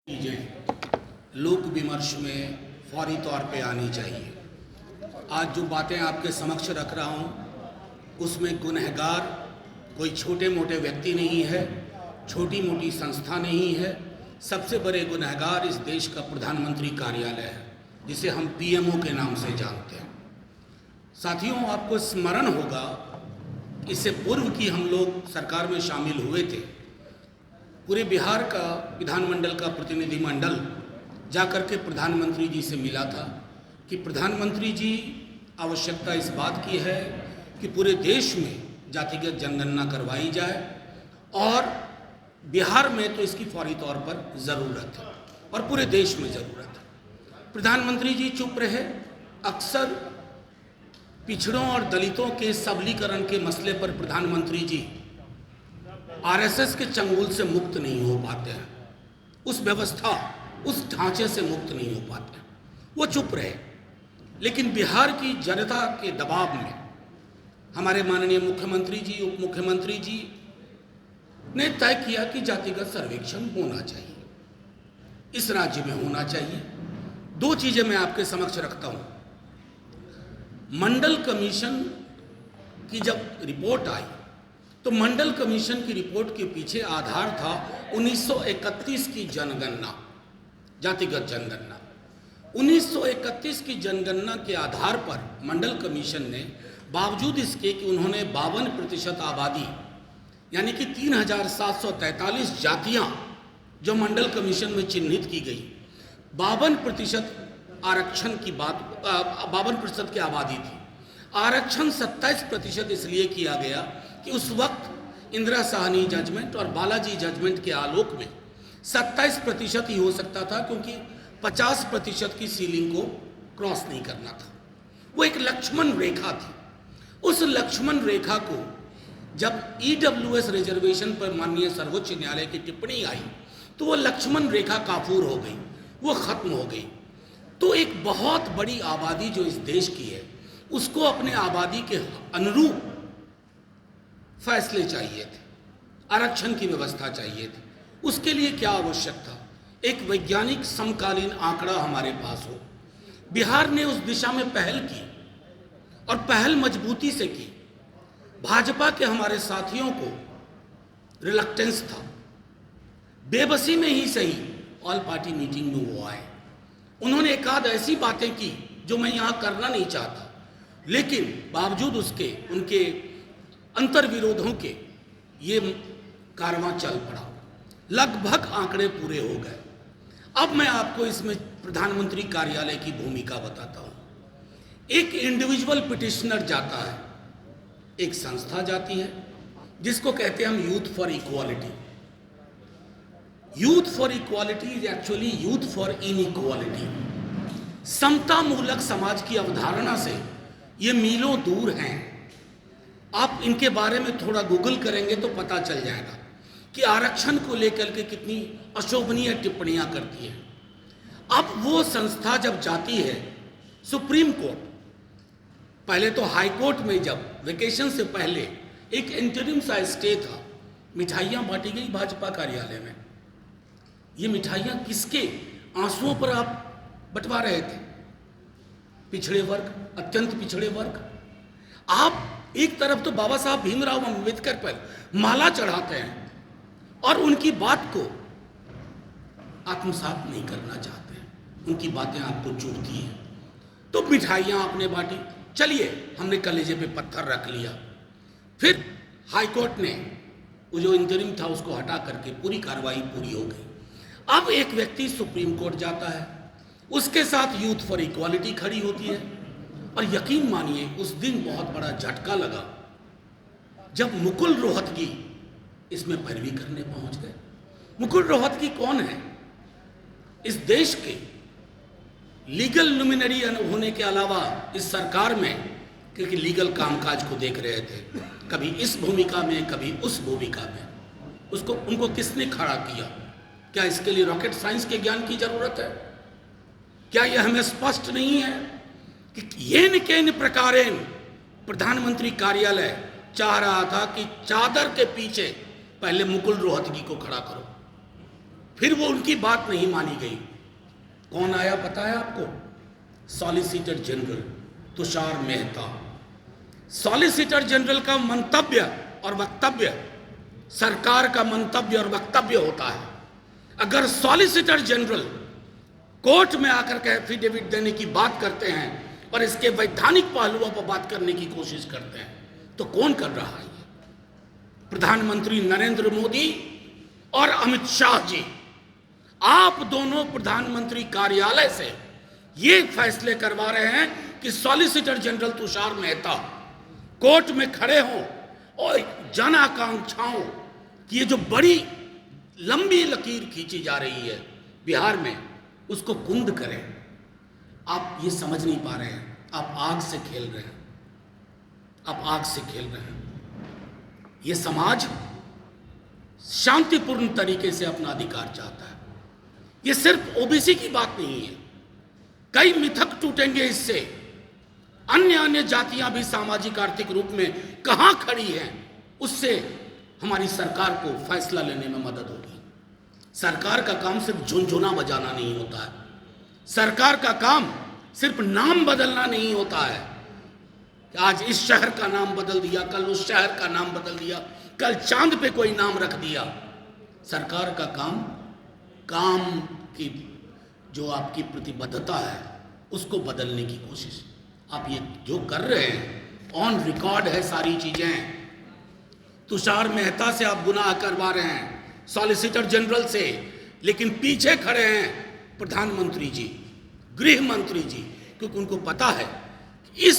चीज़ें लोक विमर्श में फौरी तौर पे आनी चाहिए। आज जो बातें आपके समक्ष रख रहा हूँ उसमें गुनहगार कोई छोटे मोटे व्यक्ति नहीं है, छोटी मोटी संस्था नहीं है। सबसे बड़े गुनहगार इस देश का प्रधानमंत्री कार्यालय है, जिसे हम पीएमओ के नाम से जानते हैं। साथियों, आपको स्मरण होगा इससे पूर्व की हम लोग सरकार में शामिल हुए थे। पूरे बिहार का विधानमंडल का प्रतिनिधिमंडल जाकर के प्रधानमंत्री जी से मिला था कि प्रधानमंत्री जी, आवश्यकता इस बात की है कि पूरे देश में जातिगत जनगणना करवाई जाए और बिहार में तो इसकी फौरी तौर पर ज़रूरत है और पूरे देश में ज़रूरत है। प्रधानमंत्री जी चुप रहे। अक्सर पिछड़ों और दलितों के सबलीकरण के मसले पर प्रधानमंत्री जी आरएसएस के चंगुल से मुक्त नहीं हो पाते हैं, उस व्यवस्था, उस ढांचे से मुक्त नहीं हो पाते हैं। वो चुप रहे। लेकिन बिहार की जनता के दबाव में हमारे माननीय मुख्यमंत्री जी, उप मुख्यमंत्री जी ने तय किया कि जातिगत सर्वेक्षण होना चाहिए, इस राज्य में होना चाहिए। दो चीजें मैं आपके समक्ष रखता हूं। मंडल कमीशन की जब रिपोर्ट आई तो मंडल कमीशन की रिपोर्ट के पीछे आधार था 1931 की जनगणना, जातिगत जनगणना। 1931 की जनगणना के आधार पर मंडल कमीशन ने, बावजूद इसके कि उन्होंने 52% आबादी यानी कि 3743 जातियां जो मंडल कमीशन में चिन्हित की गई, 52% आरक्षण की बात, 52% की आबादी थी। आरक्षण 27% इसलिए किया गया कि उस वक्त इंदिरा साहनी जजमेंट और बालाजी जजमेंट के आलोक में 27% ही हो सकता था, क्योंकि 50% की सीलिंग को क्रॉस नहीं करना था। वो एक लक्ष्मण रेखा थी। उस लक्ष्मण रेखा को जब ईडब्ल्यूएस रिजर्वेशन पर माननीय सर्वोच्च न्यायालय की टिप्पणी आई तो वो लक्ष्मण रेखा काफूर हो गई, वो खत्म हो गई। तो एक बहुत बड़ी आबादी जो इस देश की है, उसको अपने आबादी के अनुरूप फैसले चाहिए थे, आरक्षण की व्यवस्था चाहिए थी। उसके लिए क्या आवश्यक था? एक वैज्ञानिक समकालीन आंकड़ा हमारे पास हो। बिहार ने उस दिशा में पहल की और पहल मजबूती से की। भाजपा के हमारे साथियों को रिलक्टेंस था, बेबसी में ही सही, ऑल पार्टी मीटिंग में वो आए। उन्होंने एक आध ऐसी बातें की जो मैं यहाँ करना नहीं चाहता, लेकिन बावजूद उसके, उनके अंतर विरोधों के, ये कारवां चल पड़ा। लगभग आंकड़े पूरे हो गए। अब मैं आपको इसमें प्रधानमंत्री कार्यालय की भूमिका बताता हूं। एक इंडिविजुअल पिटिशनर जाता है, एक संस्था जाती है जिसको कहते हैं हम youth for equality. Youth for equality is actually youth for inequality. समता मूलक समाज की अवधारणा से ये मीलों दूर हैं। आप इनके बारे में थोड़ा गूगल करेंगे तो पता चल जाएगा कि आरक्षण को लेकर के कितनी अशोभनीय टिप्पणियां करती है। अब वो संस्था जब जाती है सुप्रीम कोर्ट, पहले तो हाई कोर्ट में जब वेकेशन से पहले एक इंटरिम सा स्टे था, मिठाइयां बांटी गई भाजपा कार्यालय में। ये मिठाइयां किसके आंसुओं पर आप बंटवा रहे थे? पिछड़े वर्ग, अत्यंत पिछड़े वर्ग। आप एक तरफ तो बाबा साहब भीमराव अम्बेडकर पर माला चढ़ाते हैं और उनकी बात को आत्मसात नहीं करना चाहते हैं, उनकी बातें आपको चुभती हैं। तो मिठाइयां आपने बांटी, चलिए हमने कलेजे पे पत्थर रख लिया। फिर हाई कोर्ट ने वो जो इंटरिम था उसको हटा करके पूरी कार्रवाई पूरी हो गई। अब एक व्यक्ति सुप्रीम कोर्ट जाता है, उसके साथ यूथ फॉर इक्वालिटी खड़ी होती है। और यकीन मानिए उस दिन बहुत बड़ा झटका लगा जब मुकुल रोहतगी इसमें पैरवी करने पहुंच गए। मुकुल रोहतगी कौन है? इस देश के लीगल लुमिनरी होने के अलावा इस सरकार में, क्योंकि लीगल कामकाज को देख रहे थे, कभी इस भूमिका में कभी उस भूमिका में, उनको किसने खड़ा किया? क्या इसके लिए रॉकेट साइंस के ज्ञान की जरूरत है? क्या यह हमें स्पष्ट नहीं है कि येन केन प्रकारेण प्रधानमंत्री कार्यालय चाह रहा था कि चादर के पीछे पहले मुकुल रोहतगी को खड़ा करो। फिर वो उनकी बात नहीं मानी गई। कौन आया पता है आपको? Solicitor general Tushar Mehta. Solicitor general का मंतव्य और वक्तव्य सरकार का मंतव्य और वक्तव्य होता है। अगर सॉलिसिटर जनरल कोर्ट में आकर के एफिडेविट देने की बात करते हैं और इसके वैधानिक पहलुओं पर बात करने की कोशिश करते हैं, तो कौन कर रहा है ये? प्रधानमंत्री नरेंद्र मोदी और अमित शाह जी। आप दोनों प्रधानमंत्री कार्यालय से ये फैसले करवा रहे हैं कि solicitor general Tushar Mehta court में खड़े हों और जन आकांक्षाओं की ये जो बड़ी लंबी लकीर खींची जा रही है बिहार में, उसको कुंद करें। आप ये समझ नहीं पा रहे हैं, आप आग से खेल रहे हैं, आप आग से खेल रहे हैं। ये समाज शांतिपूर्ण तरीके से अपना अधिकार चाहता है। ये सिर्फ ओबीसी की बात नहीं है, कई मिथक टूटेंगे इससे। अन्य जातियां भी सामाजिक आर्थिक रूप में कहां खड़ी हैं, उससे हमारी सरकार को फैसला लेने में मदद होगी। सरकार का काम सिर्फ झुनझुना बजाना नहीं होता है, सरकार का काम सिर्फ नाम बदलना नहीं होता है। आज इस शहर का नाम बदल दिया, कल उस शहर का नाम बदल दिया, कल चांद पे कोई नाम रख दिया। सरकार का काम की जो आपकी प्रतिबद्धता है उसको बदलने की कोशिश आप ये जो कर रहे हैं, ऑन रिकॉर्ड है सारी चीजें। तुषार मेहता से आप गुनाह करवा रहे हैं, सॉलिसिटर जनरल से, लेकिन पीछे खड़े हैं प्रधानमंत्री जी, गृह मंत्री जी, क्योंकि उनको पता है कि इस